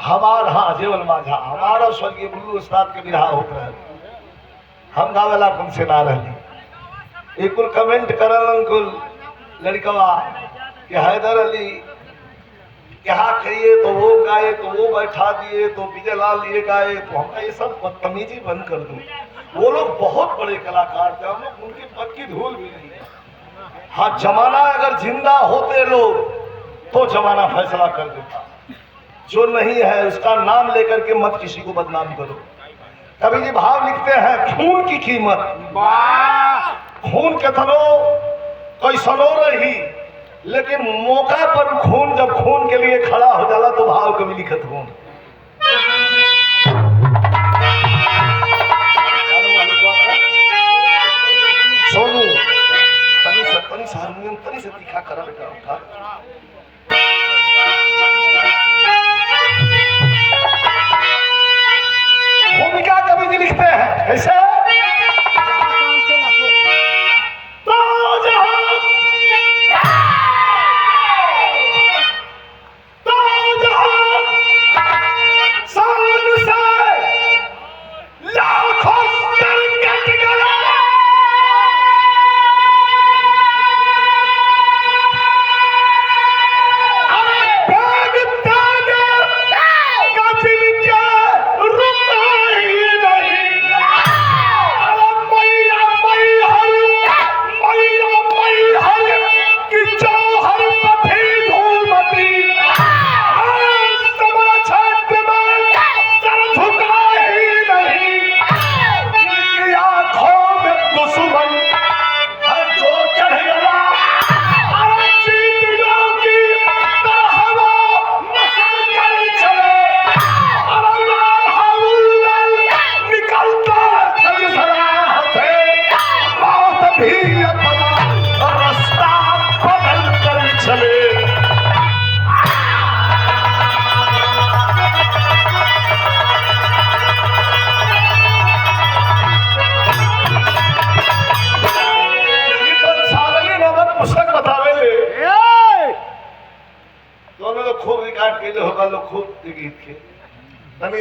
हमार हाँ जेवल माझा हमारा स्वर्गीय बुल्लू उस्ताद के बिरहा हो रहा हम गावेला कौन से ना रही एक कुल कमेंट करल अंकुल लड़कवा कि हैदर अली क्या कहिए तो वो गाए तो वो बैठा दिए तो विजय लाल ये गाए तो हम ये सब बदतमीजी बंद कर दो। वो लोग बहुत बड़े कलाकार थे, हम लोग उनकी पद की धूल भी नहीं। हाँ जमाना अगर जिंदा होते लोग तो जमाना फैसला कर देता, जो नहीं है उसका नाम लेकर के मत किसी को बदनाम करो। कवि जी भाव लिखते हैं खून की कीमत, खून के थलो कोई सनो रही, लेकिन मौका पर खून जब खून के लिए खड़ा हो जाला तो भाव कभी लिखत हो। सोनू तनी हारमोनियम तनी से तीखा करा बेटा। भूमिका कवि जी लिखते हैं ऐसे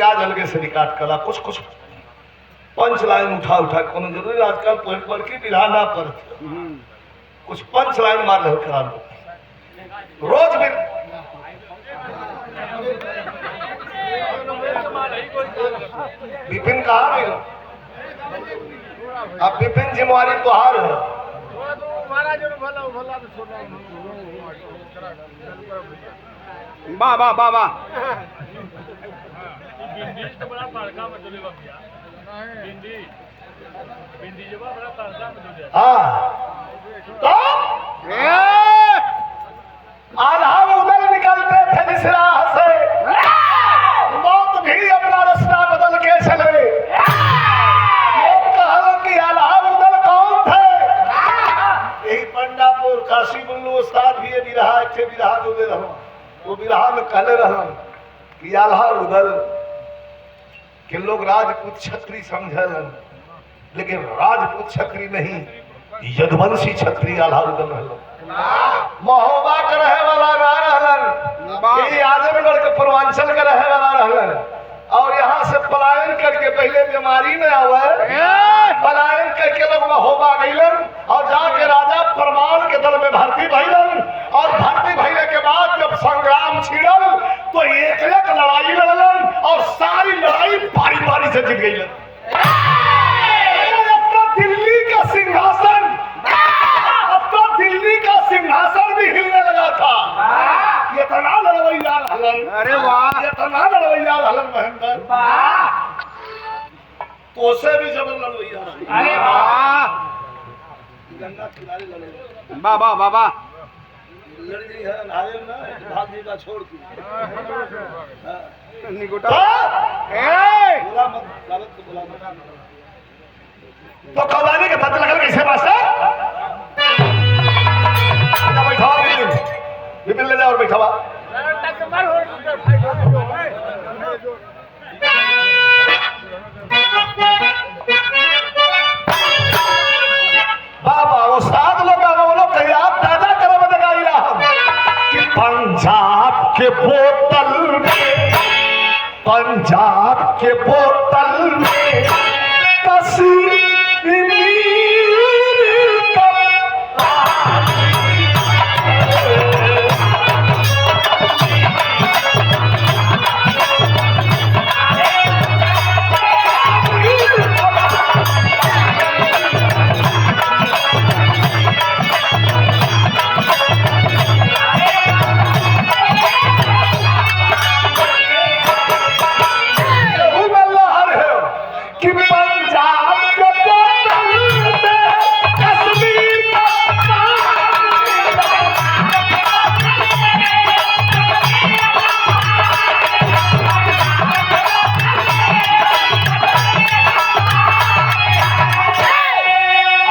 आज हल्के से रिकॉर्ड कला कुछ कुछ पंच लाइन उठा उठा कोनो जरूरी आजकल पढ़ के बिरहा ना पर कुछ पंच लाइन मार रहे करा लो रोज भी। विपिन कहा गए अब विपिन जिम्मेवारी तुहार है। वाह वाह वाह वाह आल्हा उधर निकलते थे जिस राह से मौत भी अपना रास्ता बदल के चले। कहल कि आल्हा उधर कौन थे? यही पंडापुर काशी बुल्लू उस्ताद भी ये बिरहा अच्छे बिरहा जो दे रहा वो बिरहा में कहले रहा कि आल्हा उधर कि लोग राजपूत छत्री समझलन, लेकिन राजपूत छत्री नहीं यदुवंशी छत्री आल्हा उदल रहलन। महोबा के रहे वाला ना रहलन, ये आजमगढ़ के पूर्वांचल के रहे वाला रहलन और यहाँ से पलायन करके पहले बीमारी में आवे पलायन करके लोग महोबा गईलन और जाके राजा परमार के दल में भर्ती भइलन और भर्ती भइले के बाद जब संग्राम छिड़ल तो एक एक लड़ाई लड़लन और सारी लड़ाई बारी बारी से जीत गईलन। अब तो दिल्ली का सिंहासन भी हिलने लगा था। ये तना लड़वैया रहलन। अरे वाह ये तना लड़वैया रहलन महेंद्र तो से भी जबर लड़वैया रहलन। अरे वाह गंगा किनारे लड़े वाह वाह वाह वाह लड़ गई है नारियल ना भाग देगा छोड़ के निकोटा बोला मत गलत तो बोला मत। तो कवाली के पता लगल कैसे मास्टर बैठा विपिन ले जाओ और बैठा बाबा वो सात लोग याद दादा करे बदगाई रहा कि पंजाब के बोतल में पंजाब के बोतल में कश्मीर का कि पंजाब के बोतल में कश्मीर का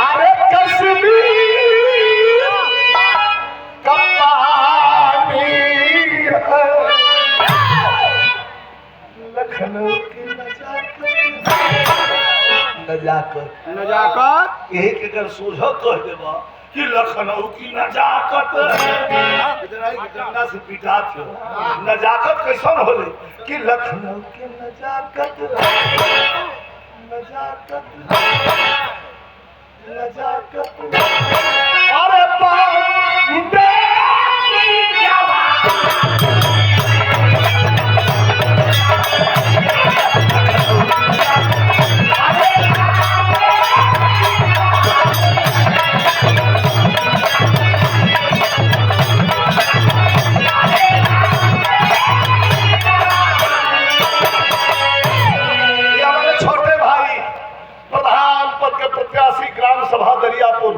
अरे कश्मीर का पानी है लखनऊ की नजाकत नजाकत यही के अगर सोझो कह देबा कि लखनऊ की नजाकत गंगा से पिटा थे नजाकत कैसन होले कि लखनऊ के नजाकत नजाकत नजाकत अरे बॉम्बे ग्राम सभा दरियापुर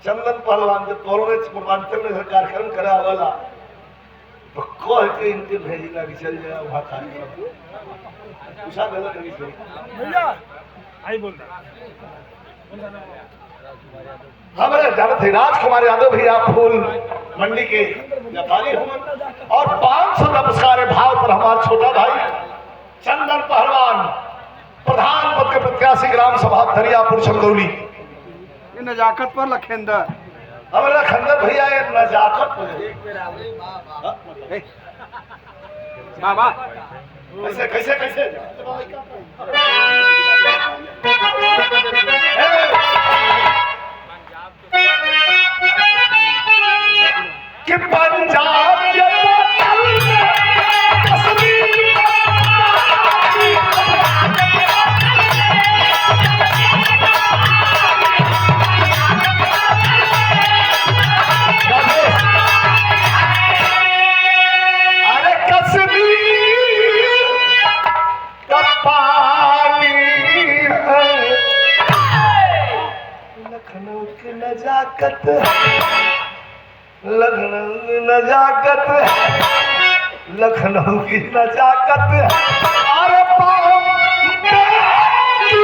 चंदन पहलवान जब कॉलेज पूर्वांचल में कार्यक्रम करा वाला तो कह के इनके भेजना कि चल जाए वहाँ कार्यक्रम उषा गलत नहीं सही भैया आई बोल हमारे जानते थे राजकुमार यादव भैया फूल मंडी के व्यापारी हो और 500 नमस्कार भाव पर हमारा छोटा भाई चंदन पहलवान प्रधान पद के प्रत्याशी ग्राम सभा दरियापुर चंदौली ये नजाकत पर लखेंदर हमारा खंडर भैया ये नजाकत बाबा कैसे कैसे कैसे कि पंजाब के बोतल में कश्मीर अरे कश्मीर का पानी है लखनऊ की नजाकत लखनऊ की नजाकत लखनऊ की नजाकत अरे बॉम्बे की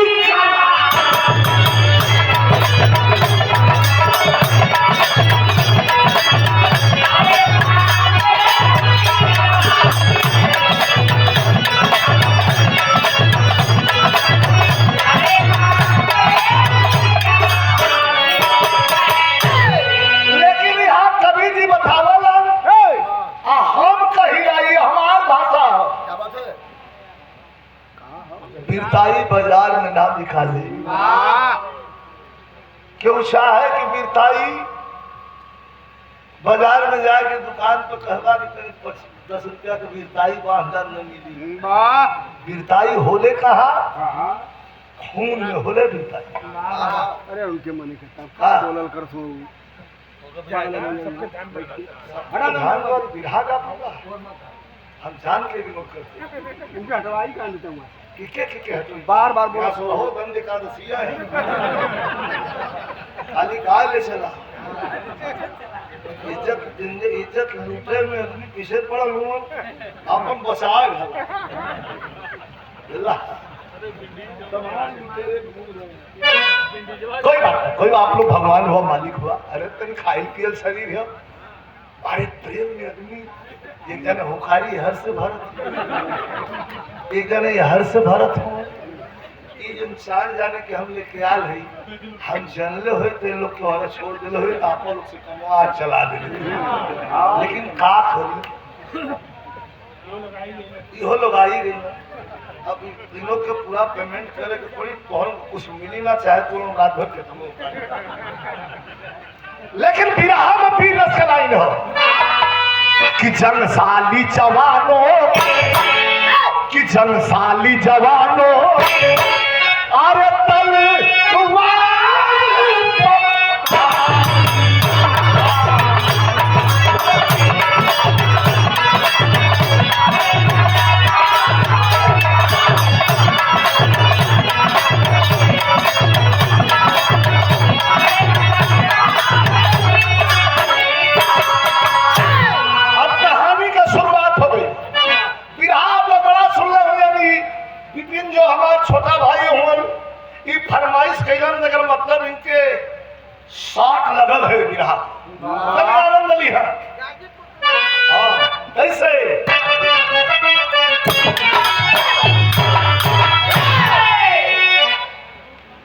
लेकिन यहाँ कभी जी बतावला हम कही आई हमार भाषा बीरताई बाजार में नाम लिखा ले क्यों चाहे कि बीरताई बाजार में जाके दुकान पर कहवा कि तेरे 10 रुपया के बीरताई को अंदर न मिली बीरताई होले कहा खून में होले बीरताई अरे उनके मन के हाँ। बोलल कर सो प्रधान और विधा का होगा हम जान के भी नोट करते इनके हटवाई का देते हैं के हटो बार बार बोला यहाँ बहुत बंद एकादशिया है खाली गाय ले चला इज्जत लूटे में अपनी पीछे पड़ल हूँ अपन बचाए कोई आप लोग भगवान हुआ मालिक हुआ अरे तन खाइल पियल शरीर है अरे प्रेम में आदमी एक जन हुखारी हर से भरत एक जन हर से भरत हो इंसान जाने के हम लेके आल है हम जानले हुए तो लोग के वाला छोड़ दिले हुए आप लोग से कमा चला दे लेकिन का करी इहो लोग आई गई ना। अब इन लोग के पूरा पेमेंट करे के कोई कौन कुछ मिली ना चाहे तो रात भर के तुम लेकिन बिरहा में भी रस का लाइन हो कि जनसाली जवानों कि जनसाली जवानों अरे तल छोटा भाई हुन ई फरमाइश कैलन अगर मतलब इनके शॉट लगल है बिरहा बड़ी आनंद ली है। हाँ कैसे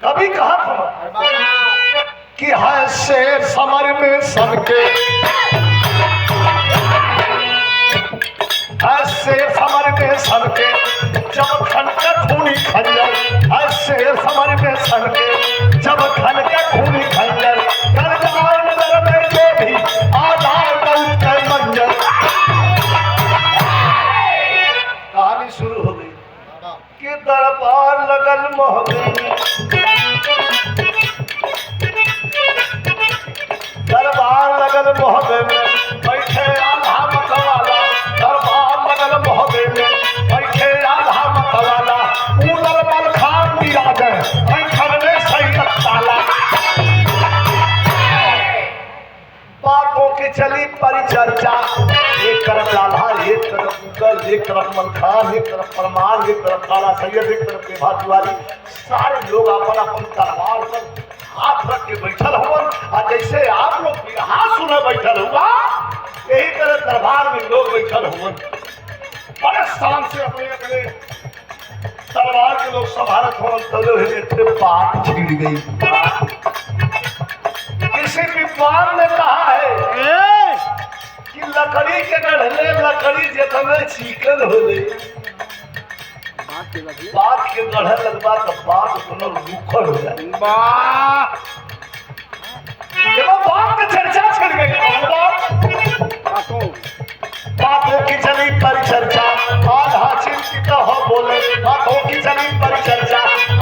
कभी कहा था कि है शेर समर में सबके ऐसे समर में सबके जब खनके खूनी खंजर ऐसे समर में सबके जब खनके खूनी खंजर कर जाए नजर में जो भी आधार मौत के मंजर। कहानी शुरू हो गई कि दरबार लगल मोहब्बत दरबार लगल मोहब्बत में बैठे आधा मतवाला दरबार लगल मोहब्बत में बैठे आधा मतवाला उलर मल खान बिराज बैठल में सही ताला। बातों की चली परिचर्चा एक तरफ लाला एक तरफ मुगल एक तरफ मलखान एक तरफ परमार एक तरफ काला सैयद एक तरफ प्रभा तिवारी सारे लोग अपन अपन तलवार पर हाथ रख के बैठल हुआ और जैसे आप लोग बिरहा सुने बैठल हुआ यही तरह दरबार में लोग बैठल हुआ बड़े शान से अपने अपने तलवार के लोग संभारत हो तो बात छिड़ गई। किसी विद्वान ने कहा है कि लकड़ी के गढ़ले लकड़ी जितने चिकन होले बात के गढ़े लगवा तो बात उतना रुखल हो जाए। बात की चर्चा छिड़ गई बातों की चली परिचर्चा आधा चिंतित हो बोले बातों की चली परिचर्चा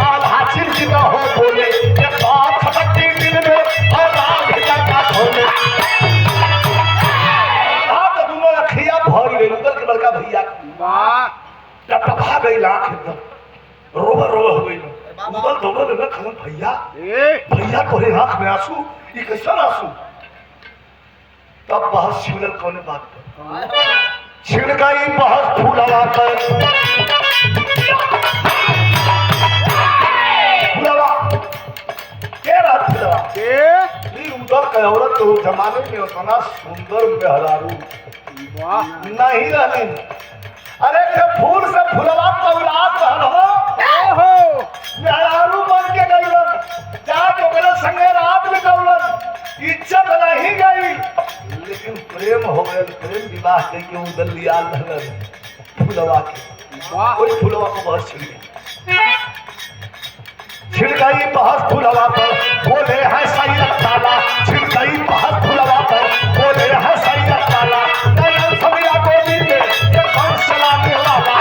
आधा चिंतित हो बोले ये बात खटकती दिल में और राग का खोले आधा दोनों अखिया भर गई उधर के बड़का भैया टपा गई लाख एकदम रोबर रोबर हो गई उधर दोनों ने खलन भैया भैया तोरे आंख में आंसू ये कैसा आंसू। तब बहस छिड़ल कौन बात पर छिड़काई बहस फूलवा कर फूलवा के रहा फूलवा ये उधर का औरत तो जमाने में उतना सुंदर मेहरारू नहीं रहनी। अरे के फूल से फूलवा तौरात रहल हो मेहरारू बन के गईलन जाके ओकरे संगे रात बितौलन इज्जत नहीं गई लेकिन प्रेम हो गया प्रेम विवाह करके उधर लिया फूलवा के कोई फूलवा को बहुत छिड़ गई बहस फूलवा पर बोले है सही ताला छिड़ गई बहस फूलवा पर बोले है सही ताला समिया गोदी में कौन चलाने वाला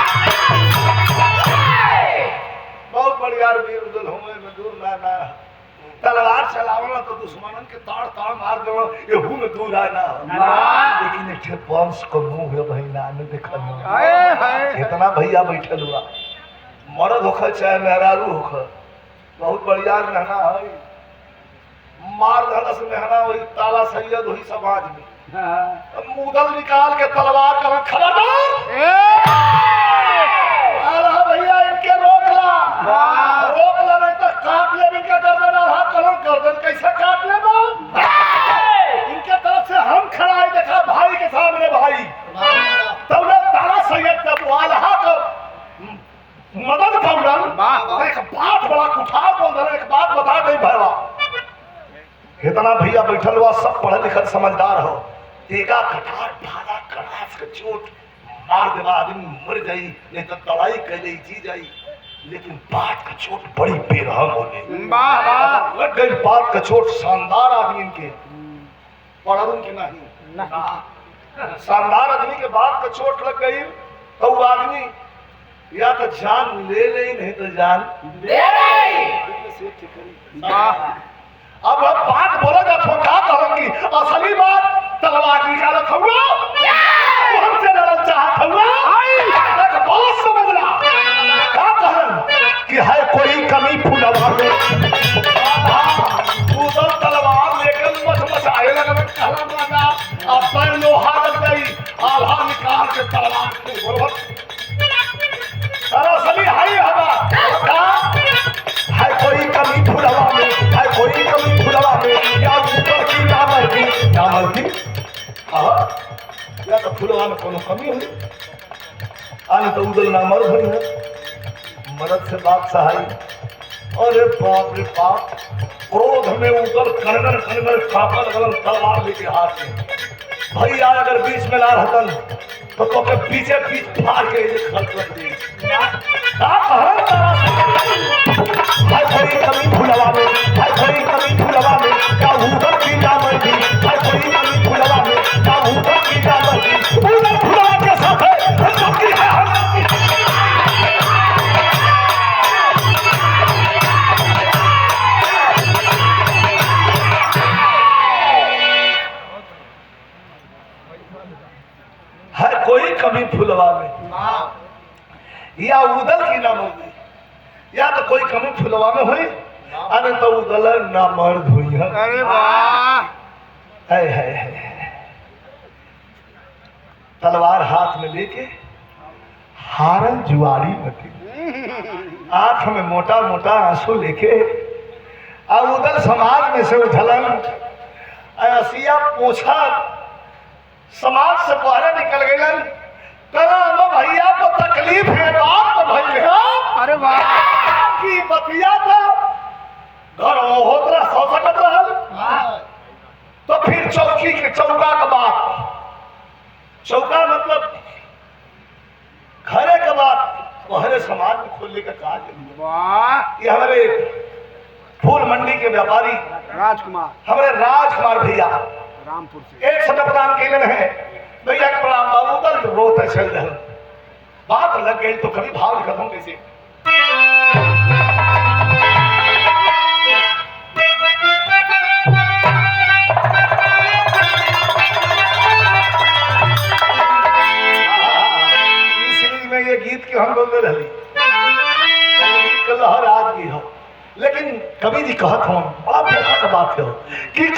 बहुत बढ़िया वीर उदल होमे में दूर ना तलवार चलावना तो दुश्मनन के ताड़ ताड़ मार देवो एहू में दूर आना लेकिन एक वंश को मुंह है भैया ने देखल इतना भैया बैठल हुआ मर्द होकर चाहे मेहरारू होकर बहुत बढ़िया रहना है मार धनस मेहना वही ताला सैयद वही समाज में मुगल निकाल के तलवार कर खड़ा भैया इनके रोक ला नहीं तो काट ले इनका गर्दन आधा कलम गर्दन कैसे काट ले इनके तरफ से हम खड़ा है देखा भाई के सामने भाई तब ताला सैयद का बुआलहा को मदद कौड़न एक बात बड़ा कुठार बोल रहा एक बात बता गई भैया इतना भैया बैठल हुआ सब पढ़े लिखल समझदार हो तेगा कटार भाला कड़ास के चोट मार देवा आदमी मर गई नहीं तो दवाई कैले जी जाई लेकिन बात का चोट बड़ी बेरहम होने वाह वाह लग गई बात का चोट शानदार आदमी के पढ़न के नहीं शानदार आदमी के बात का चोट लग गई तो वो आदमी या तो जान ले नहीं तो जान दे वाह अब बात बोला जा तो क्या कहूंगी असली बात तलवार निकालत हुआ हमसे लड़ना चाहत हुआ बहुत समझना क्या कहन कि है कोई कमी फुलवा में उधर तलवार लेकर मच मचाए लगा कहला राजा अब पर लोहा लग गई आधा निकाल के तलवार से बोलो असली हाई हवा है कोई कमी फुलवा में है कोई कमी फुलवा में या ऊपर की नामर की या तो फुलवा में कोनो कमी हुई आने तो उदल नामर हुई है मदद से बात सहाई अरे बाप रे बाप क्रोध में उदल कनगन कापा लगल तलवार लेके हाथ में भैया अगर बीच में ना रहतन तो के पीछे पीछ फाड़ के खर्च कर दी है कोई कमी फुलवा में है कोई कमी फुलवा में क्या ऊपर की दामन की है कोई कमी फुलवा में क्या ऊपर की दामन की ऊपर फुलवा के साथ है सबकी है है कोई कमी फुलवा में या उदल की ना होगी या तो कोई कमी फुलवा में हुई अरे तो उदल ना मर्द हुई है अरे वाह है तलवार हाथ में लेके हारन जुआरी बती आंख में मोटा मोटा आंसू लेके और उदल समाज में से उठलन असिया पोछा समाज से बाहर निकल गए कला भैया को तकलीफ है बाप को भैया अरे वाह की बतिया था घर होत रहा सौ सकत रहल तो फिर चौकी के चौका का बात चौका मतलब घरे के बात हरे समाज में खोलने का काज वाह ये हमारे फूल मंडी के व्यापारी राजकुमार हमारे राजकुमार भैया रामपुर से एक शब्द प्रदान केलन है भैया के प्रणाम बाबू दल रोते चल रहे बात लग गई तो कभी भाव खत्म कैसे इस सीरीज में ये गीत के हम बोल रही लहर आज भी हो लेकिन कवि जी कहत हो बड़ा मौका का बात हो कि